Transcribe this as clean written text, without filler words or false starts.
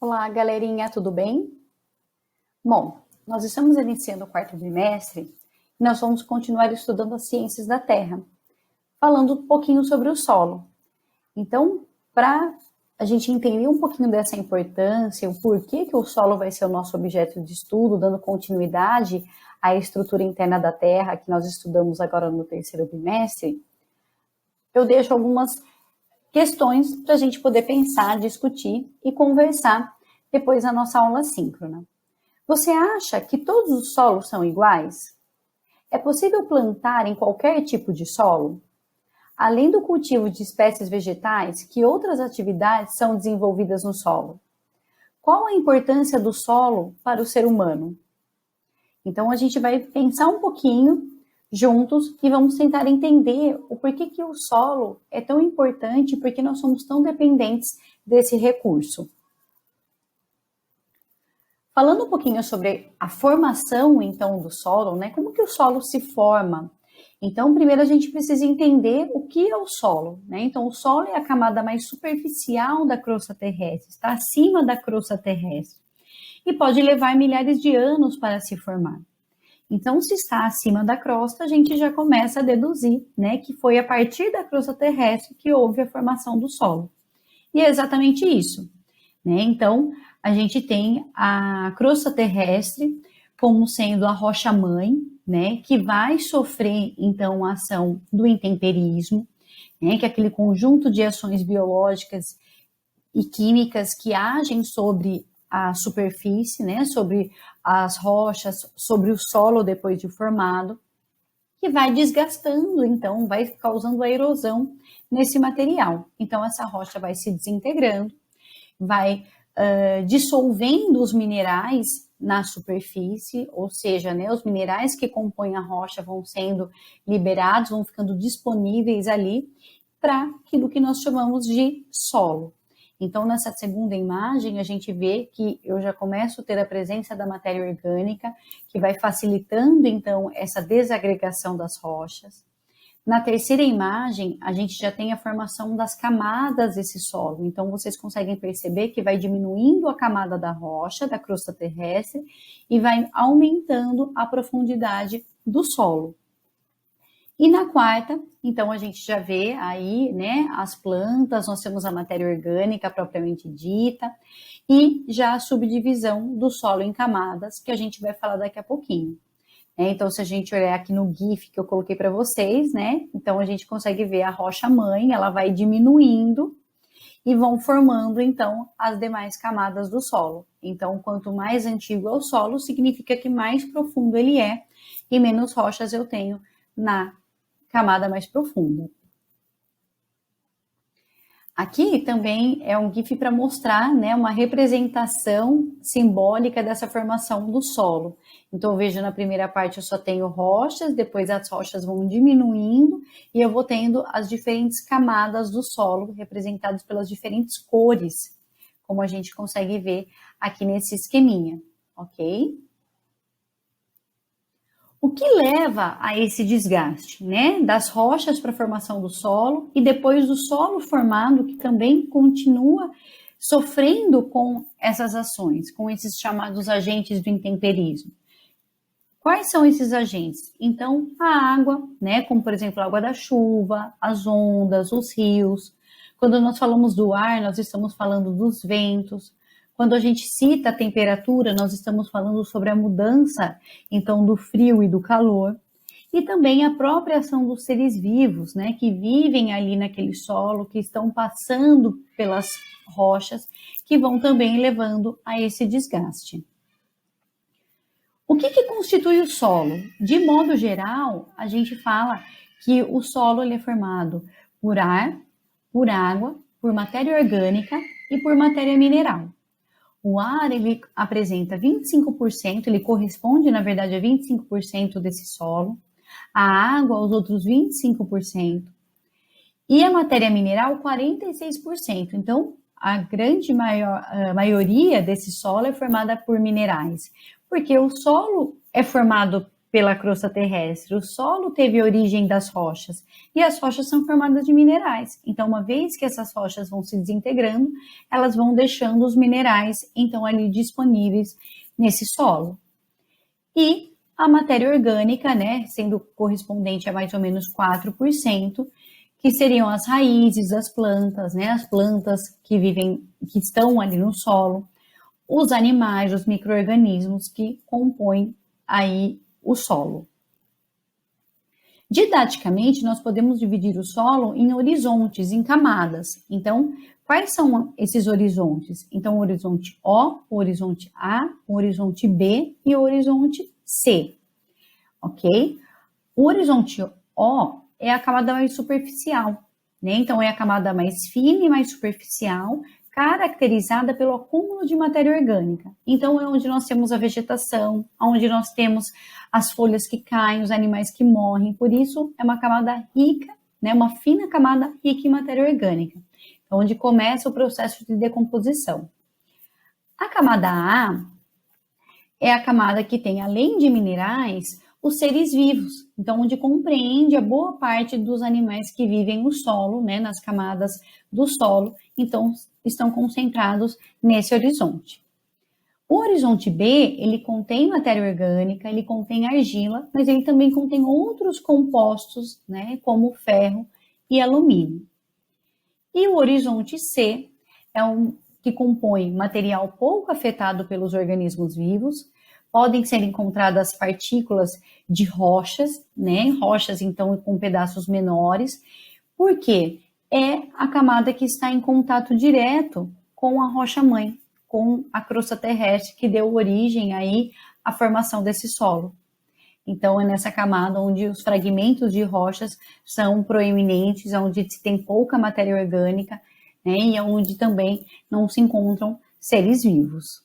Olá, galerinha, tudo bem? Bom, nós estamos iniciando o quarto trimestre e nós vamos continuar estudando as ciências da Terra, falando um pouquinho sobre o solo. Então, para a gente entender um pouquinho dessa importância, o porquê que o solo vai ser o nosso objeto de estudo, dando continuidade à estrutura interna da Terra, que nós estudamos agora no terceiro bimestre, eu deixo algumas questões para a gente poder pensar, discutir e conversar depois da nossa aula síncrona. Você acha que todos os solos são iguais? É possível plantar em qualquer tipo de solo? Além do cultivo de espécies vegetais, que outras atividades são desenvolvidas no solo? Qual a importância do solo para o ser humano? Então, a gente vai pensar um pouquinho juntos e vamos tentar entender o porquê que o solo é tão importante e por que nós somos tão dependentes desse recurso. Falando um pouquinho sobre a formação, então, do solo, né? Como que o solo se forma? Então, primeiro a gente precisa entender o que é o solo, né? Então, o solo é a camada mais superficial da crosta terrestre, está acima da crosta terrestre e pode levar milhares de anos para se formar. Então, se está acima da crosta, a gente já começa a deduzir, né, que foi a partir da crosta terrestre que houve a formação do solo. E é exatamente isso, né? Então, a gente tem a crosta terrestre como sendo a rocha-mãe, né, que vai sofrer, então, a ação do intemperismo, né, que é aquele conjunto de ações biológicas e químicas que agem sobre a superfície, né, sobre as rochas, sobre o solo depois de formado, que vai desgastando, então, vai causando a erosão nesse material. Então, essa rocha vai se desintegrando, vai dissolvendo os minerais na superfície, ou seja, né, os minerais que compõem a rocha vão sendo liberados, vão ficando disponíveis ali para aquilo que nós chamamos de solo. Então, nessa segunda imagem, a gente vê que eu já começo a ter a presença da matéria orgânica, que vai facilitando, então, essa desagregação das rochas. Na terceira imagem, a gente já tem a formação das camadas desse solo. Então, vocês conseguem perceber que vai diminuindo a camada da rocha, da crosta terrestre, e vai aumentando a profundidade do solo. E na quarta, então, a gente já vê aí, né, as plantas, nós temos a matéria orgânica propriamente dita, e já a subdivisão do solo em camadas, que a gente vai falar daqui a pouquinho. Então, se a gente olhar aqui no GIF que eu coloquei para vocês, né? Então, a gente consegue ver a rocha-mãe, ela vai diminuindo e vão formando, então, as demais camadas do solo. Então, quanto mais antigo é o solo, significa que mais profundo ele é e menos rochas eu tenho na camada mais profunda. Aqui também é um GIF para mostrar, né, uma representação simbólica dessa formação do solo. Então, veja, na primeira parte eu só tenho rochas, depois as rochas vão diminuindo e eu vou tendo as diferentes camadas do solo representadas pelas diferentes cores, como a gente consegue ver aqui nesse esqueminha, ok? O que leva a esse desgaste, né? Das rochas para a formação do solo e depois do solo formado, que também continua sofrendo com essas ações, com esses chamados agentes do intemperismo. Quais são esses agentes? Então, a água, né? Como por exemplo a água da chuva, as ondas, os rios. Quando nós falamos do ar, nós estamos falando dos ventos. Quando a gente cita a temperatura, nós estamos falando sobre a mudança, então, do frio e do calor. E também a própria ação dos seres vivos, né, que vivem ali naquele solo, que estão passando pelas rochas, que vão também levando a esse desgaste. O que constitui o solo? De modo geral, a gente fala que o solo ele é formado por ar, por água, por matéria orgânica e por matéria mineral. O ar, ele apresenta 25%, ele corresponde, na verdade, a 25% desse solo. A água, os outros 25%. E a matéria mineral, 46%. Então, a grande maioria desse solo é formada por minerais. Porque o solo é formado pela crosta terrestre. O solo teve origem das rochas e as rochas são formadas de minerais. Então, uma vez que essas rochas vão se desintegrando, elas vão deixando os minerais, então, ali disponíveis nesse solo. E a matéria orgânica, né, sendo correspondente a mais ou menos 4%, que seriam as raízes das plantas, né, as plantas que vivem, que estão ali no solo, os animais, os micro-organismos que compõem aí o solo. Didaticamente, nós podemos dividir o solo em horizontes, em camadas. Então, quais são esses horizontes? Então, o horizonte O, o horizonte A, o horizonte B e o horizonte C, ok? O horizonte O é a camada mais superficial, né? Então, é a camada mais fina e mais superficial, caracterizada pelo acúmulo de matéria orgânica. Então, é onde nós temos a vegetação, onde nós temos as folhas que caem, os animais que morrem. Por isso, é uma camada rica, né? Uma fina camada rica em matéria orgânica, onde começa o processo de decomposição. A camada A é a camada que tem, além de minerais, os seres vivos, então onde compreende a boa parte dos animais que vivem no solo, né, nas camadas do solo, então estão concentrados nesse horizonte. O horizonte B, ele contém matéria orgânica, ele contém argila, mas ele também contém outros compostos, né, como ferro e alumínio. E o horizonte C é um que compõe material pouco afetado pelos organismos vivos. Podem ser encontradas partículas de rochas, né? Rochas, então, com pedaços menores, porque é a camada que está em contato direto com a rocha-mãe, com a crosta terrestre, que deu origem aí à formação desse solo. Então, é nessa camada onde os fragmentos de rochas são proeminentes, onde se tem pouca matéria orgânica, né? E onde também não se encontram seres vivos.